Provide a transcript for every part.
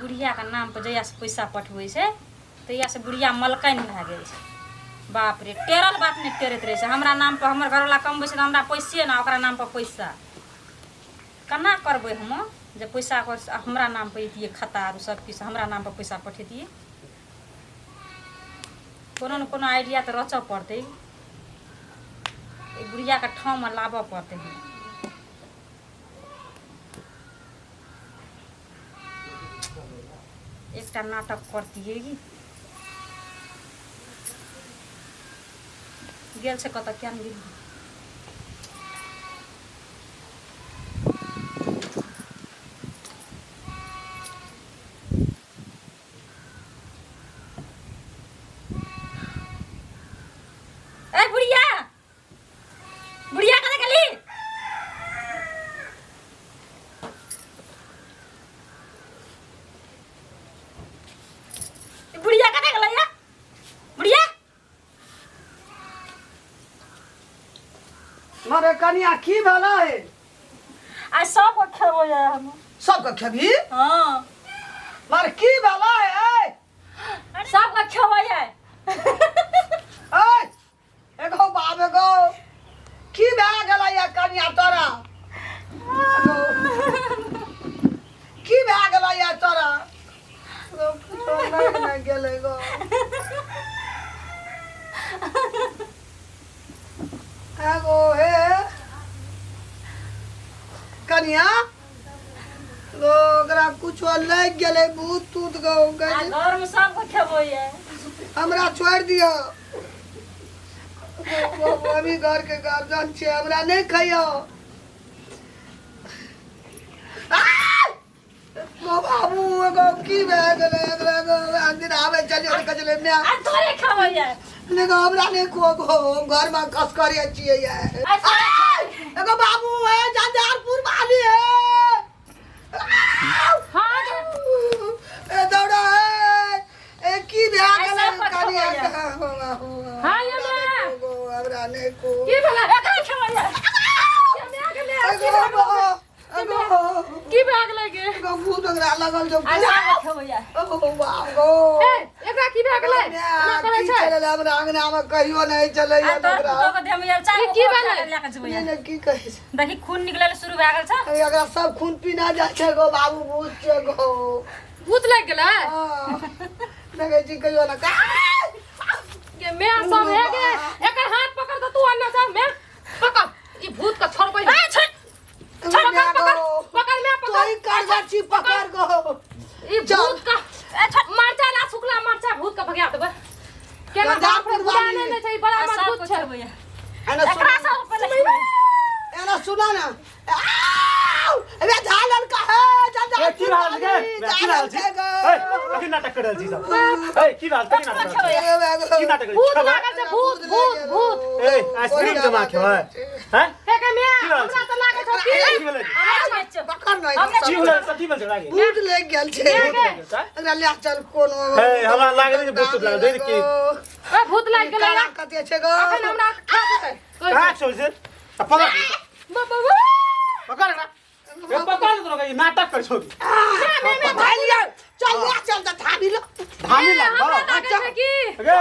बुढ़िया के नाम पर जहिया से पैसा पठबै छै तहिया से बुढ़िया मलकाइन भए गेल छै। बाप रे टेरल बात नहीं टेरैत रहे छै। हमरा नाम पर हमर घरवाला कमबै छै हमरा पैसे ना ओकरा नाम पर पैसा केना करबै हम जब पैसा हमरा नाम पर एतियै खाता आर सब किछु हमरा नाम पर पैसा पठेतियै। कोनो न कोनो आइडिया तो रचऽ पड़तै। बुढ़िया के ठाव में लाबऽ पड़तै। एकटा नाटक करतियै गेल छै कतऽ क्या गेल। बुढ़िया कहाँ गेली? बुढ़िया कहाँ गेलै या? बुढ़िया मारे कनिया की भेलै? आ सब खेबो या हम सबके खेबी? हां मारे की भेलै? सब खेबो या। एगो बाप एगो की भए गेलै या कनिया तोरा? की भए गेलै या तोरा? कुछो नहीं गेलै गो। एगो हे कनिया ओकरा कुछो लग गेलै भूत तूत गो। घर में सब खेबो या। हमरा छोड़ दियो। अभी घर के गार्जियन छे हमरा नहीं खइयो। बाबू एगो की भए गेलै एकरा गो दिन आवे चलियो त चले ने आ तोरे खेबो या। ने गो हमरा नहीं खो गो घर में कस करे छिए या। एगो बाबू है झंझारपुर वाली है। हां ए दौड़ा है ए की भए गेलै कनिया हां ये हमरा नहीं को की भेला एकरा खेबो या। की भाग लगे भूत ओकरा लगल जो खेबो या। ओ बाबो एकरा की भाग ले ना करे छै चले हमरा अंगना में कहियो नहीं चले या तोरा तो के देम यार चाय की भाग लेके जेबो या। ने की कहै छै देखी खून निकले शुरू भए गेल छ। एकरा सब खून पीना जाय छै गो बाबू भूत छै गो। भूत लग गेलै हां देखै छी कहियो ना का के मैं सब है के एकर हाथ पकड़ त तू अन्ना सब मैं पकड़ ई भूत का छोड़बै ए छोड़ पकड़ मैं पकड़ तोई कर जाची पकड़ गो ई भूत का ए छोड़ मरचा ला सुखला मरचा भूत का भगा देबे केना झंझारपुर वाली नहीं छै बड़ा मजबूत छै। एना एकरा सब पहले एना सुना ना अबे झालर का है ए की हाल गे की हाल छी ए की नाटक कर रहल छी सब ए की हाल की नाटक की नाटक भूत लागल छै भूत भूत भूत ए आइसक्रीम जमा के हैं हे के मैं हमरा त लागे छ की भेलै पकड़ नहीं की भेलै सच्ची बोल लागे भूत लग गेल छै एकरा ले चल कोनो ए हमरा लागे जे भूत लागे देख की ए भूत लाग गेलै कते छै गो अखन हमरा खा देतै का छोड़ से पकड़ बाबा पकड़ ना ये पकड़ तो ये नाटक कर छोड़ मैं भाई लिया चल ले चल त धामी लो धामी लगबा अच्छा की अगे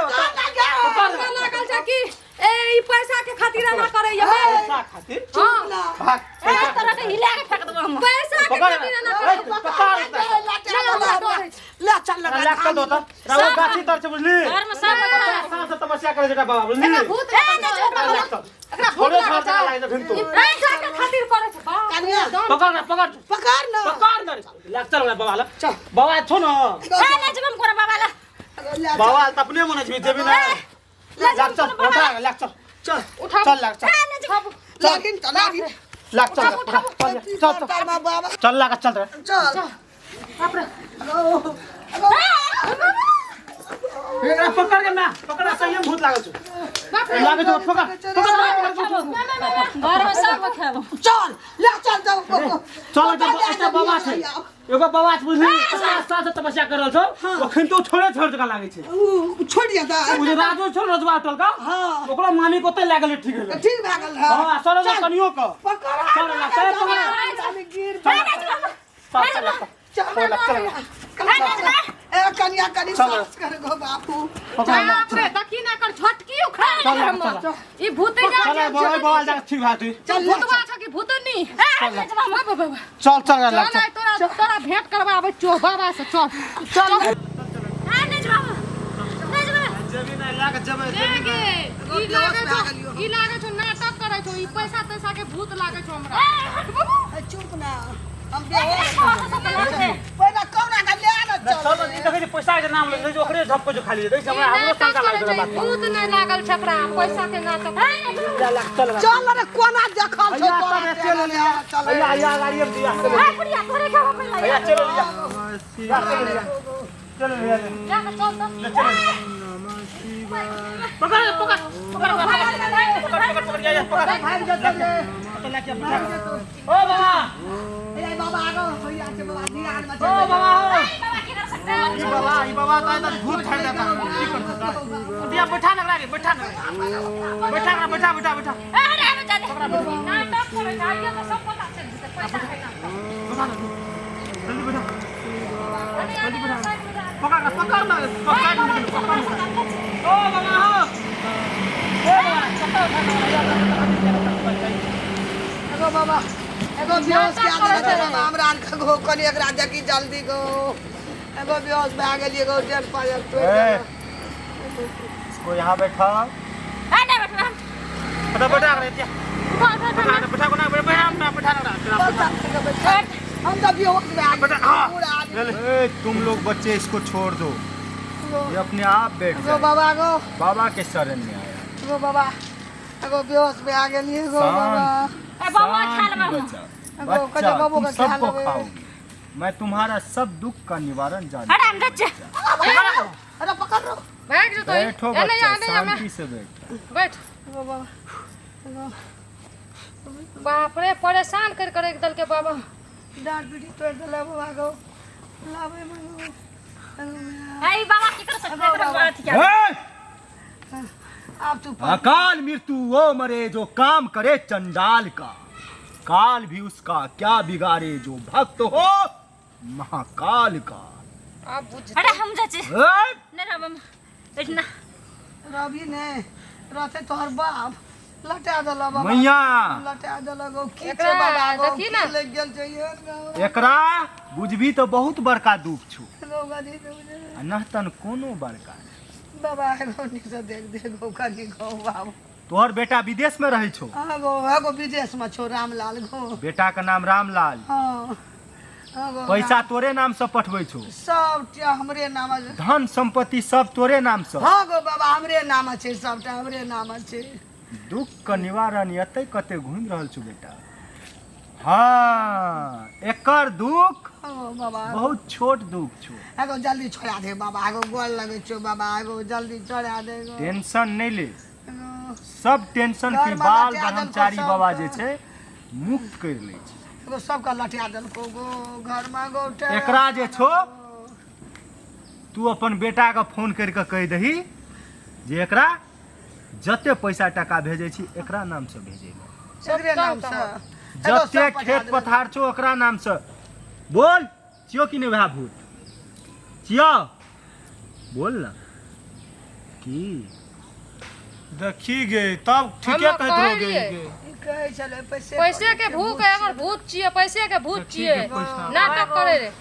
पकड़ लागल छ की ए ई पैसा के खातिर ना करे ये पैसा खातिर हां भाग ए तरह के हिला के फेंक देबो हम पैसा के खातिर ना पकड़ ले चल लगा कर दो तो राव गाछी तर से बुझली घर में सब सांस तपस्या करे जेटा बाबा बुझली भूत ए नहीं एकरा छोड़े छोड़ के लागे तो फिर तो पैसा के खातिर करे छ बा कनिया पकड़ ना पकड़ ना लग चल बाबा ला बाबा छो ना ए नहीं जम करे बाबा ला बाबा त अपने मन छै देबी ना लग चल उठा लग चल चल उठा चल लग चल लेकिन तलागी लग चल बाबा चल लग चल रे चल बाप रे एकरा पकड़ के ना पकड़ा सही भूत लागल छ लागे तो पकड़ घर में सब खेबो चल ले चल चल तो बाबा छै एगो बाबा छै बुझली साथ तपस्या कर रहल छौ ओखन तो छोड़े छोड़ जका लागे छै छोड़ दिया था मुझे राजू छोड़ रजवा टोल का हां ओकरा मामी को ते लागल ठीक है ठीक भए गेल है हां सर कनियो का पकड़ चल लग चल गिर चल चल चल ए कन्या कनी सास कर गो बाबू बाप रे दखी ना कर झटकी उखाड़ चल, हम चल। ई भूत जा चल बवा जा ठीक बात है चल भूतवा छ कि भूतनी बाबा चल चल चल आई तोरा भेंट करवाबे चो बाबा से चल चल जमीन लाग जमे देगे ई लागे छो नाटक करे छो ई पैसा तैसा के भूत लागे छो हमरा चुप ना हम पहिला कौना का ले आना चल ई देखै पैसा के नाम ले जो ओकरे झपको जो खाली दै हमरा हमरो शंका लागल बात भूत नहीं लागल छकरा पैसा के नाटक चल रे कोना देखल छो तोरा चल ले चल या गाड़ी में दिया बुढ़िया तोरे के हम ले या चलो लिया चलो लिया जा चल पकड़ पकड़ पकड़ पकड़ जा पकड़ भाग जा चल तो लेके ओ बाबा ए बाबा आगो भैया के बाबा ध्यान में ओ बाबा बाबा ई बाबा तो इधर भूत ठाड़ देता की कर सकता दिया बैठा ना रे बैठा अरे बचा दे नाटक करे गाड़ियों में सब पता चल जैसे पैसा है जल्दी बैठा पकड़ ना ओ बाबा हो एगो बाबा एगो बेहोश के आदमी है बाबा हमरा आन का गो कनी एकरा जकी जल्दी गो एगो बेहोश में आ गेली एगो डेढ़ पायल तो इसको यहाँ बैठा नहीं बैठना बैठा रे दिया बैठा को ना बैठा ना हम तो बेहोश में आ बेटा, गए हाँ। पूरा आदमी ए, तुम लोग बच्चे इसको छोड़ दो ये अपने आप बैठ एगो जाए बाबा गो बाबा के शरण में आया एगो बाबा एगो बेहोश में आ गेली एगो बाबा ए बाबा खा ले बाबू बच्चा एगो बच्चा कजो बाबू तुम का सबको ख्याल रहे। खाओगी मैं तुम्हारा सब दुख का निवारण जानता हट हम बच्चे अरे पकड़ रो बैठ जो तो बैठो नहीं बच्चा आने शांति से बैठो बैठ एगो बाबा एगो बाप रे परेशान कर एक दल के बाबा डांट पीटी तोड़ देला बाबा गो लावे मंगो ए बाबा की कर सकते हैं बात क्या ए! आप तू अकाल मृत्यु वो मरे जो काम करे चंडाल का काल भी उसका क्या बिगाड़े जो भक्त हो महाकाल का आप बुझ अरे हम जाचे ए! नहीं रबम इतना रवि ने रहते तोहर बाप लटा देला बाबा मैया लटा देला गो की एकरा छे बाबा गो देखी ना। की लग गेल चाहिए एकरा बुझबी तो बहुत बड़का दुख छू लोगा दी तो नहतन कोनो बड़का बाबा एगो निक से देख दे गो कनी गो बाबू तोहर बेटा विदेश में रहे छो एगो विदेश में छो रामलाल गो बेटा का नाम रामलाल हाँ एगो पैसा तोरे नाम से पठबै छो सब हमरे नाम है। धन संपत्ति सब तोरे नाम से हाँ गो बाबा हमरे नाम छे सबटा हमरे नाम छे दुख का निवारण एते कते घूम रहल छु बेटा हाँ एकर दुख हाँ बाबा बहुत छोट दुख छु एगो जल्दी छोड़ा दे बाबा एगो गोल लगे छो बाबा एगो जल्दी छोड़ा दे गो टेंशन नहीं ले एगो सब टेंशन के घर में बाल लटिया ब्रह्मचारी देलको बाबा सबके। जे छै मुक्त कर ले छै एगो सबका लटिया देलको गो घर में गो एकरा जे छो तू अपन बेटा के फोन करके कह दही जे एकरा जते पैसा टका भेजे छी एकरा नाम से भेजे सगरे नाम से एगो जते सब पठा खेत देबै। पथार छो ओकरा नाम से बोल चियो कि नहीं वह भूत चियो बोल ना की देखी गे तब ठीके हम कहत रहो गे कहलिए। गे ई कहै छले पैसे के भूख है अगर भूत छिए पैसे के भूत छिए पैसा। नाटक करे रे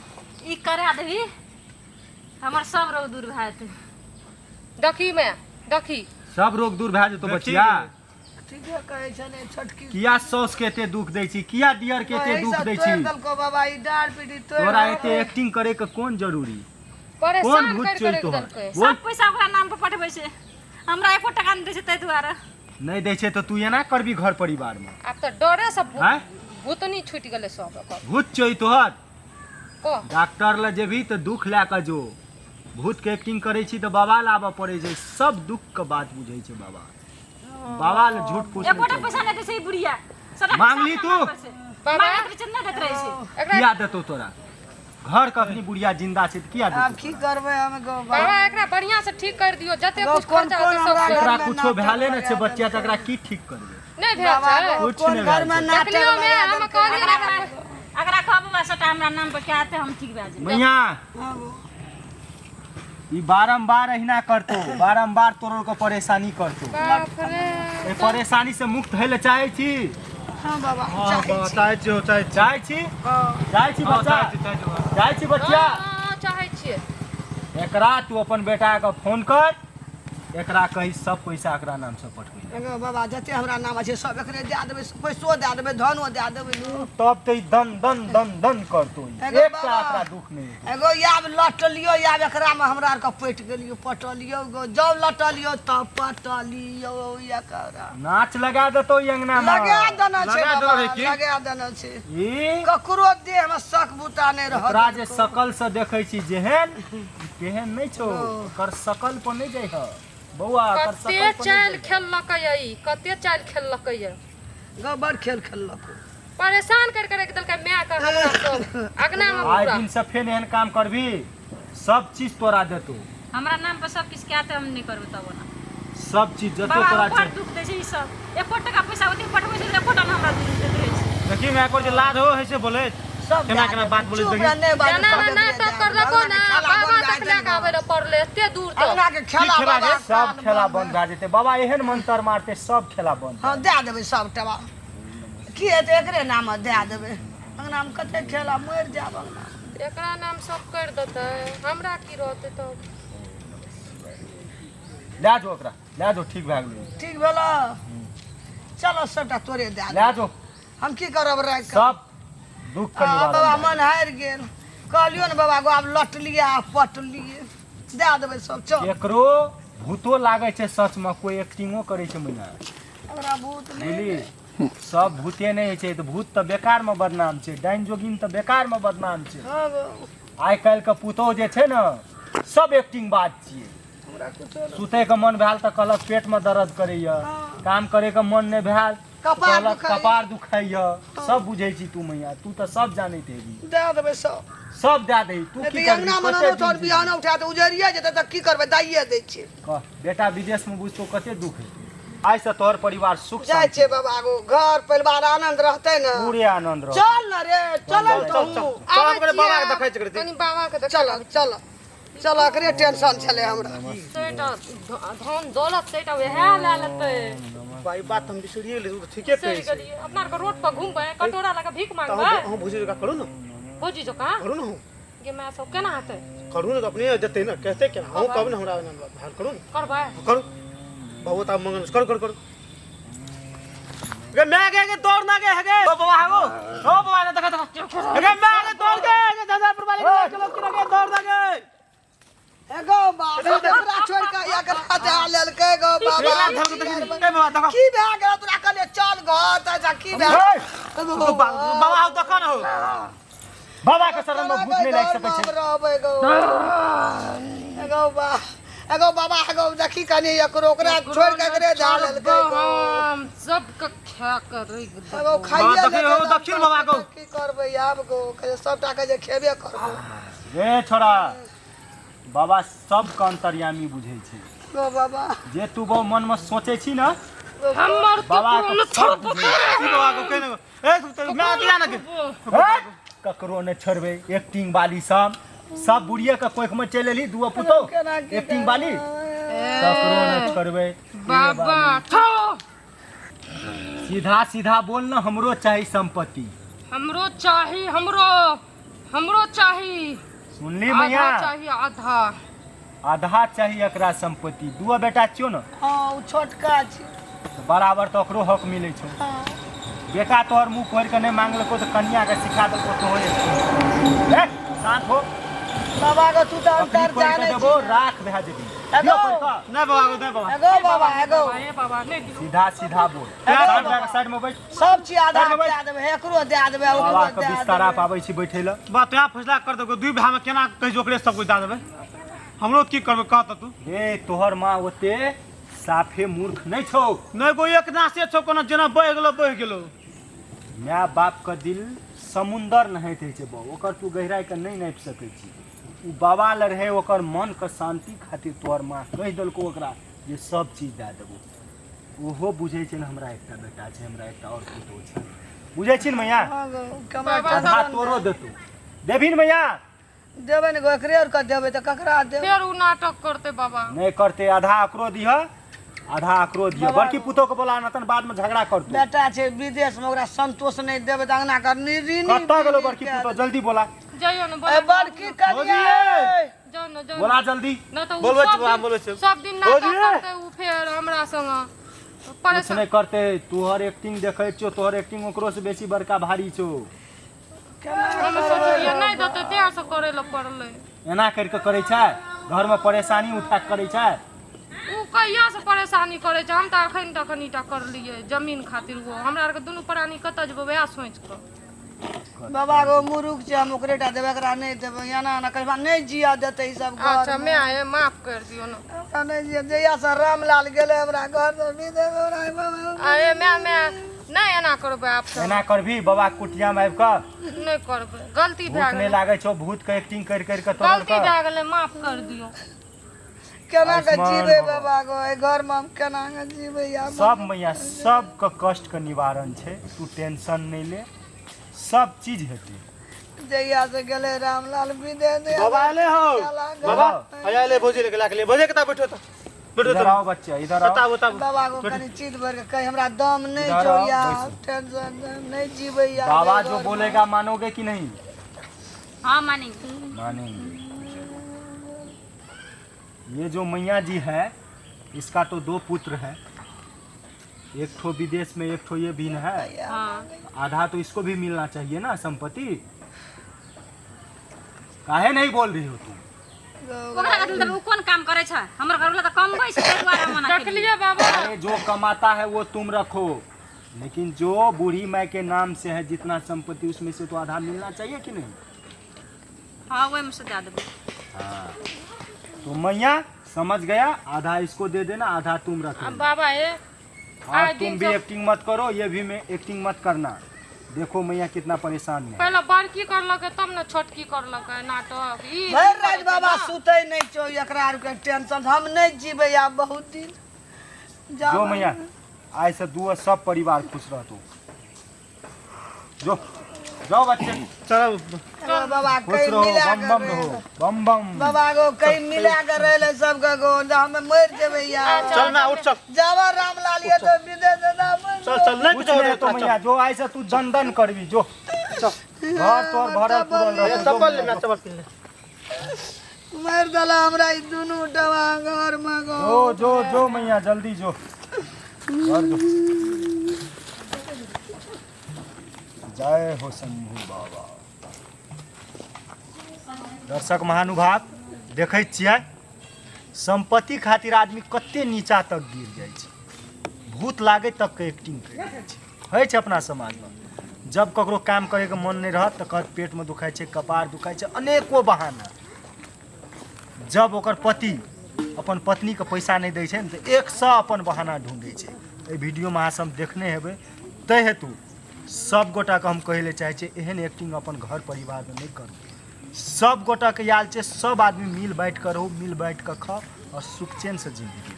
ई करा देबी हमर सब रोग दूर भए जेतै दखी में दखी सब रोग दूर भए जेतौ देखी बचिया ठीके कहै छले छोटकी किया सौस के एते दुख दै छी किया दियर के एते दुख दै छी दलको बाबा ई डार पीटी तोड़ तोरा एते एक्टिंग करे के कोन जरूरी परेशान भूत कर छियै कर तोहर? दल के बोल सब पैसा ओकरा नाम पर पठबै छै हमरा एको टका नहि दै छै ताहि दुआरे नहीं दै छै तो तू एना करबी घर परिवार में अब तो डरे सब हैं भूतनी छूट गेले सब एकर। भूत छै तोहर को डॉक्टर ल जेबी तो दुख लए के जो भूत के एक्टिंग करे छी तो बाबा लाबऽ पड़े छै सब दुख के बात बुझै छै बाबा बाबा ल झूठ पूछ एको टका पैसा नहि दै छै ई बुढ़िया सदा मांगली तू? बाबा मांगत रहै छै नहि दैत रहै छै एकरा किया देतौ तोरा घर के अपनी बुढ़िया जिंदा छै त किया आब देतौ की करबै हम गो बाबा एकरा बढ़िया से ठीक कर दियो जते गो कुछ कोन खर्चा कोन होते सब हमरा कर। एकरा घर में कुछो नाटक भेले न छै करबै बच्चा त एकरा की ठीक करबे नहीं भेल बाबा छै गो कुछ कोन नहीं घर में भेल छै। नाटक देखलियो में लगा हम देलकै। कहलिए एकरा कहब बउआ सटा हमरा नाम पर क्या आते हम ठीक भए जाए मैया हाँ वो ई बारंबार अहिना करतो, बारंबार तोरो को परेशानी करतो। बाप रे ए परेशानी से मुक्त होय ले चाहे छी? हाँ बाबा हां चाहे छी। चाहे छी हाँ चाहे छी बच्चा, चाहे छी बच्चा। हाँ, चाहे छियै एकरा तू अपन बेटा के फोन कर, एकरा कही सब पैसा एकरा नाम से पठबै। एगो बाबा जते हमरा नाम छै सब एकरे दे देबै, पैसो दे देबै, धनो दे देबै। तब तो ई दन दन दन दन करतो। एगो एक बाबा, एकरा दुख नहीं। एगो याब लटलियो, याब एकरा में हमरा आर के पट गेलियो, पटलियो गो, जब लटलियो तब पटलियो एकरा। नाच लगा देतो ई अंगना में। लगा देना छै लगा बाबा, देबै की? लगा देना छै। ई ककरो देह में शक बुता नहीं रहत। एकरा जे सकल से देखै छी जेहन तेहन नहीं छौ, कर सकल पर नहीं जाइ ह बउआ, कर कते सकल पर चाल नहीं जाइ। खेललकै ई, कते चाल खेललकै ये, गो बड़ खेल खेललक। परेशान कर कर रख देलकै माय के हमरा सब अगना में आइ पूरा। दिन से फेन एहन काम करबी सब चीज तोरा देतो, हमरा नाम पर सब किछ के आते हम नहीं करब तब ना सब चीज जते बाबा तोरा बड़ छै। दुख दै छै ई सब। एको टका पैसा ओते पठबै छै एको टका हमरा दैत रहै छै। देखी मैं कोई लाद हो है से बोले सब केना केना बात बोले चुप देखी। रह, नहीं बात जना सब दे नाटक दे, करलको ना खेला बाबा बंद तक भए लेके आबै जाए। ल पड़ले एते दूर तक। अंगना के खेला खेला बाबा सब खेला बंद भए जेतै बाबा, एहन मंत्र मारते सब खेला बंद। हाँ दे देबै सबटा बा। की हेतै एकरे नाम दे देबै। अंगना में कते खेला मर जाब अंगना। एकरा नाम सब कर देतै, हमरा की रहतै तब। लै जो ओकरा, लै जो, ठीक भए गेलै। ठीक भेलो, चलो सबटा तोरे दे दे। लै जो, हम की करब राख के। सब दुख के हाँ, बाबा निवारण। मन हारि गेल। कहलियो ने बाबा गो आब लट लिए आ पट लिए, दे देबै सब। चल एकरो भूतो लागे छै सच में, कोई एक्टिंगो करे छै मैया, हमरा भूत नहीं बुझली? सब भूते नहीं छै, तो भूत तो बेकार में बदनाम छै, डाइन जोगिन तो बेकार में बदनाम छै। हाँ गो, आइ काल्हि के पुतोह जे छै न सब एक्टिंग बात छियै। हमरा कुछो सुते के मन भेल तऽ कहलक पेट में दर्द करैया, हाँ। काम करे के मन नहीं भेल कपार कहलक दुखाइया। कपार दुखाइया। सब बुझै छी तू मैया, तू तऽ सब जानैत हेबी, दे देबै सब। सब दे दही। तू की यदि करबी? अंगना में कते न तोर दुख बिहान उठा तऽ उजरिए जेतै तऽ की करबै, दाइए दै छियै। कह बेटा विदेश में बुझतो कते दुख हेतै। आइ से तोहर परिवार सुख जाइ शांति छियै बाबा गो, घर परिवार आनंद रहतै न। पूरे आनंद रह। चल न रे, चल चल, तो चल, हूँ। चल हम करे बाबा के देखै छै कनी बाबा के देख चल चल चल, एकरे टेंशन छलै हमरा। सेटा धन दौलत सेटा वह ले लेतै। भाई बात हम बिसरिए गेली, तू ठीके सही कहै छै। गेलिए अपना आर के रोड पर घूमबै, कटोरा लगा भीख त मांगबै, हम बुझि का करू न, भोजी जो का करू न हम गे मैं सब केना हेतै करू न, तो अपने जते न कहते क्या हम कब न हमरा भाल करू न, करबै। करू बहुत आप मंगन कर कर कर गे मैं के दौड़ ना के हगे ओ बाबा हागो ओ बाबा ने देखा देखा गे मैं के दौड़ के जजापुर वाले के लोग के दौड़ ना के एगो बाबा एकरा छोड़ के एकरा जा लेलकै गो बाबा। ए बाबा देखा की भए गेल तोरा, कहले चल घर त जा, की भए बाबा हाउ देखा न हो बाबा के शरण में भूत नहीं लाग सकै छै। रहबै गो। एगो बाबा एगो देखी कनी एकरो, ओकरा छोड़ के एकरे जा लेलकै गो। हम सब के खा कर एगो खाइए देखियो, लेतै, दक्षिण बाबा गो। की करबै आब गो, कहले सबटा के जे खेबे करबै रे छोड़ा, बाबा सब के अंतर्यामी बुझै छै। गो बाबा। जे तू वो मन में सोचे छी ना हमर बाबा ककरो के न सब बुझै छै। ई बाबा को कहने ए तू मैं किया न के हे, ककरो ने छोड़बे। एक्टिंग वाली सब बुढ़िया के कोख में चल एली, दुआ पुतो केना की एक्टिंग वाली ककरो ने छोड़बे। बाबा थो सीधा सीधा बोल ना, हमरो चाहिए संपत्ति। हमरो चाही, हमरो चाही, सुनली आधा मैया, चाहिए आधा। आधा चाहिए एकरा संपत्ति। दुआ बेटा छियो ना, हाँ उ छोटका छै। तो बराबर तो ओकरो हक मिले छो। हाँ बेटा तोहर मुंह खोल के नहीं मांगलको तो कन्या के सिखा देलको तो हो शांत हो। बाबा गो तू तो अपनी अंतर खोल के जाने देबो, छी। राख भे जेबी। एगो। दियो पैसा। नहीं बाबा को नहीं बाबा एगो बाबा एगो ए बाबा नहीं दियो। सीधा सीधा बोल। एगो साइड में बैठ। सब चीज आधा साइड में बैठ। दे देबै, एकरो दे देबै, बाबा ओकरो के दे बिस्तारा देबै। पाबै छी बैठे ल। बात यहाँ फैसला कर दो दुई भाई में केना कहि ओकरे सब कुछ दे देबै, हमरो की करबै कह त तू रे तोहर माँ ओते साफे मूर्ख नहीं छौ। नहीं कोई एक नासे छो कोनो जना बह गेलो माय बाप का दिल समुंदर नहैत रहै छै, ओकर तू गहराई के नहीं नापि सकै छी। उ बाबा ल रहे, ओकर मन के शांति खातिर तोहर माँ कहि देलको ओकरा जे सब चीज दे देबो। ओहो बुझै छै ने हमरा एकटा बेटा छै, हमरा एकटा और पुतोह छै। बुझे छी न मैया हाँ गो कमरा आधा तोरो देतू देभी न मैया देबै ने गो एकरे और का देबै त ककरा देबै फिर उ नाटक करते बाबा नहीं करते आधा अकरो दिह आधा अकरो दिह बड़की पुतो के बोला न तन बाद में झगड़ा कर दू बेटा छै विदेश में ओकरा संतोष नहीं देबै त अंगना कर निरीनी कत्ता गेलो बड़की पुतो जल्दी बोला जाइयो न ए बोला बड़की कनिया जाओ न जाओ बोला जल्दी न तो बोलबे छी बाबा, बोलबे छी। सब दिन नाटक करते उ फिर हमरा संग कुछ परेशान नहीं करते तोहर एक्टिंग देखे छो तोहर एक्टिंग ओकरो से बेसी बड़का भारी छो हम सोचलिए नहीं देते तें से करे ल पड़ले एना करके करे छै घर में परेशानी उठा के करे छै उ कहिया से परेशानी करे छै हम त अखन तक नीटा करलिए जमीन खातिर वो हमरा आर के दुनू प्राणी कत जेबो वएह सोच के बाबा गो मुरुख छै हम ओकरेटा देबै एकरा नहीं देबै एना ना कहबा नहीं जिया देतै ई सब घर अच्छा मैं आए माफ कर दियो न एकरा नहीं जिया जहिया से रामलाल गेलै हमरा घर से विदेश में बाबा अरे मैं नहीं एना करबे आप सब एना करभी बाबा कुटिया में आबि कऽ नहीं करबे गलती भूख भए नहीं गेलै लागे छो भूत के एक्टिंग कर कर के तोड़ गलती भए गेलै माफ कर दियो केना के आयुष्मान जीबै भव। बाबा गो ए घर में हम केना के जीबै या सब मैया सब के कष्ट के निवारण छै तू टेंशन नहीं ले सब चीज हेतै जहिया से गेलै रामलाल विदेश बाबा आले हो बाबा आया ले भोजी लेके लाके ले भोजे के ता बैठो तो बैठो इधर तो आओ बच्चा इधर आओ बताओ बताओ बाबा को कनी चीज भर के कहीं हमरा दम नहीं इधर छौ आओ, या बैसो। टेंशन नहीं जीबै या बाबा जो बोलेगा मानोगे कि नहीं हाँ मानेंगे मानेंगे ये जो मैया जी है इसका तो 2 पुत्र है एक ठो विदेश में एक ठो ये भी है हाँ आधा तो इसको भी मिलना चाहिए ना संपत्ति काहे नहीं बोल रही हो तुम ओकरा खातिर त उ कोन काम करे छै हमर घर वाला त कमबै छै ताहि दुआरे मना केलियै देखलिए बाबा अरे जो कमाता है वो तुम रखो लेकिन जो बूढ़ी माई के नाम से है जितना संपत्ति उसमें से तो आधा मिलना चाहिए कि नहीं हाँ वही में से दे देबै हाँ तो मैया समझ गया आधा इसको दे देना आधा तुम रखो अब बाबा ये और आज तुम दिन भी सब- एक्टिंग मत करो ये भी में एक्टिंग मत करना देखो मैया कितना परेशान है पहले बड़की करलक तब न छोटकी करलक नाटक ई भर रात बाबा सुतै नहीं छौ एकरा आर के टेंशन हम नहीं जीबै या बहुत दिन जो मैया आज से दुआ सब परिवार खुश रहतो जो जाओ बच्चे चलो चलो बाबा खुश कहीं रहो मिला बम बम रहो बम बम बाबा गो कहीं मिला के रहले सब के गो हम मर जेबै या चल ना उठ चल जावा रामलाल ये तो विदेश ना चल चल नहीं कुछ कुछ हो नहीं तो मैया जो आज से तू जनदन करबी जो घर तोर भरल पूरल ये रहतो चप्पल ले ना चप्पल पहन ले मर दला हमरा ई दुनू डवा घर में गो जो मैया जल्दी जो घर जो जय हो शंभु बाबा दर्शक महानुभाव देखै छियै संपत्ति खातिर आदमी कते नीचा तक गिर जाइ छै भूत लागे तक के एक्टिंग करि दै छै होइ छै अपना समाजमे जब ककरो काम करैके मन नहीं रहत तऽ कहत पेटमे दुखाइ छै कपार दुखाइ छै अनेको बहाना जब ओकर पति अपन पत्नीके पैसा नहीं दै छै ने तऽ 100 अपन बहाना ढूंढै छै एहि वीडियोमे अहाँ सब देखने हेबै ताहि हेतु सब गोटाके हम कहै लए चाहै छियै एहन एक्टिंग अपन घर परिवारमे नहीं करू सब गोटाके याद छै सब आदमी मिल बाँटि कऽ रहू मिल बाँटि कऽ खाउ और सुख चैन से जिंदगी